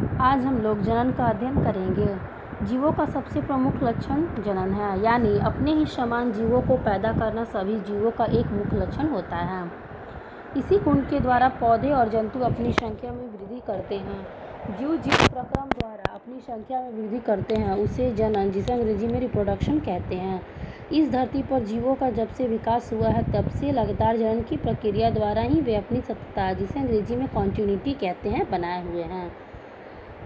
आज हम लोग जनन का अध्ययन करेंगे। जीवों का सबसे प्रमुख लक्षण जनन है, यानी अपने ही समान जीवों को पैदा करना सभी जीवों का एक मुख्य लक्षण होता है। इसी गुण के द्वारा पौधे और जंतु अपनी संख्या में वृद्धि करते हैं। जीव जिस प्रक्रम द्वारा अपनी संख्या में वृद्धि करते हैं उसे जनन, जिसे अंग्रेजी में रिप्रोडक्शन कहते हैं। इस धरती पर जीवों का जब से विकास हुआ है तब से लगातार जनन की प्रक्रिया द्वारा ही वे अपनी सततता, जिसे अंग्रेजी में कॉन्टिन्यूटी कहते हैं, बनाए हुए हैं।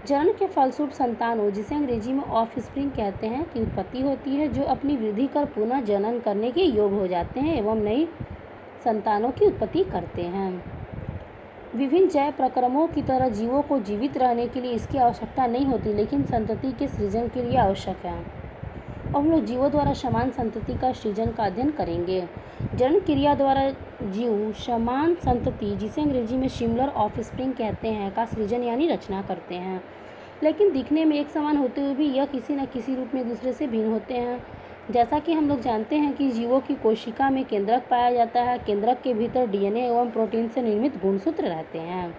जनन के फलस्वरूप संतानों, जिसे अंग्रेजी में ऑफस्प्रिंग कहते हैं, की उत्पत्ति होती है, जो अपनी वृद्धि कर पुनः जनन करने के योग्य हो जाते हैं एवं नई संतानों की उत्पत्ति करते हैं। विभिन्न जैव प्रक्रमों की तरह जीवों को जीवित रहने के लिए इसकी आवश्यकता नहीं होती, लेकिन संतति के सृजन के लिए आवश्यक है। अब हम लोग जीवों द्वारा समान संतति का सृजन का अध्ययन करेंगे। जनन क्रिया द्वारा जीव समान संतति, जिसे अंग्रेजी में सिमिलर ऑफस्प्रिंग कहते हैं, का सृजन यानी रचना करते हैं। लेकिन दिखने में एक समान होते हुए भी यह किसी न किसी रूप में दूसरे से भिन्न होते हैं। जैसा कि हम लोग जानते हैं कि जीवों की कोशिका में केंद्रक पाया जाता है। केंद्रक के भीतर डीएनए एवं प्रोटीन से निर्मित गुणसूत्र रहते हैं।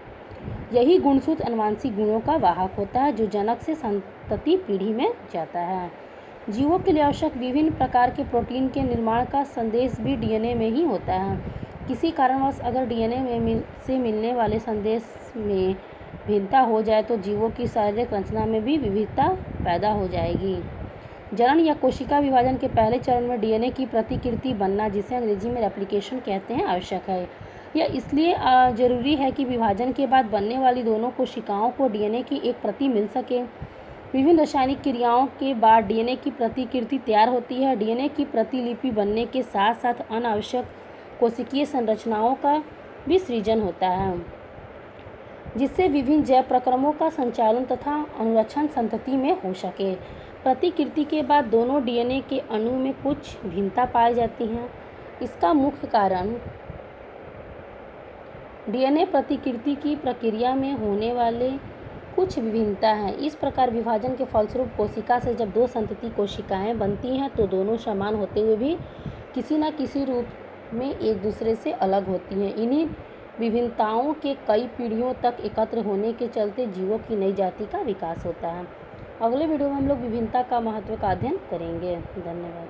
यही गुणसूत्र आनुवंशिक गुणों का वाहक होता है, जो जनक से संतति पीढ़ी में जाता है। जीवों के लिए आवश्यक विभिन्न प्रकार के प्रोटीन के निर्माण का संदेश भी डीएनए में ही होता है। किसी कारणवश अगर डीएनए में से मिलने वाले संदेश में भिन्नता हो जाए तो जीवों की शारीरिक रचना में भी विविधता पैदा हो जाएगी। जनन या कोशिका विभाजन के पहले चरण में डीएनए की प्रतिकृति बनना, जिसे अंग्रेजी में रेप्लिकेशन कहते हैं, आवश्यक है। यह इसलिए जरूरी है कि विभाजन के बाद बनने वाली दोनों कोशिकाओं को डीएनए की एक प्रति मिल सके। विभिन्न रासायनिक क्रियाओं के बाद डीएनए की प्रतिकृति तैयार होती है। डीएनए की प्रतिलिपि बनने के साथ साथ अनावश्यक कोशिकीय संरचनाओं का भी सृजन होता है, जिससे विभिन्न जैव प्रक्रमों का संचालन तथा अनुरक्षण संतति में हो सके। प्रतिकृति के बाद दोनों डीएनए के अणु में कुछ भिन्नता पाई जाती है। इसका मुख्य कारण डीएनए प्रतिकृति की प्रक्रिया में होने वाले कुछ विभिन्नता है। इस प्रकार विभाजन के फलस्वरूप कोशिका से जब दो संतति कोशिकाएं बनती हैं तो दोनों समान होते हुए भी किसी न किसी रूप में एक दूसरे से अलग होती हैं। इन्हीं विभिन्नताओं के कई पीढ़ियों तक एकत्र होने के चलते जीवों की नई जाति का विकास होता है। अगले वीडियो में हम लोग विभिन्नता का महत्व का अध्ययन करेंगे। धन्यवाद।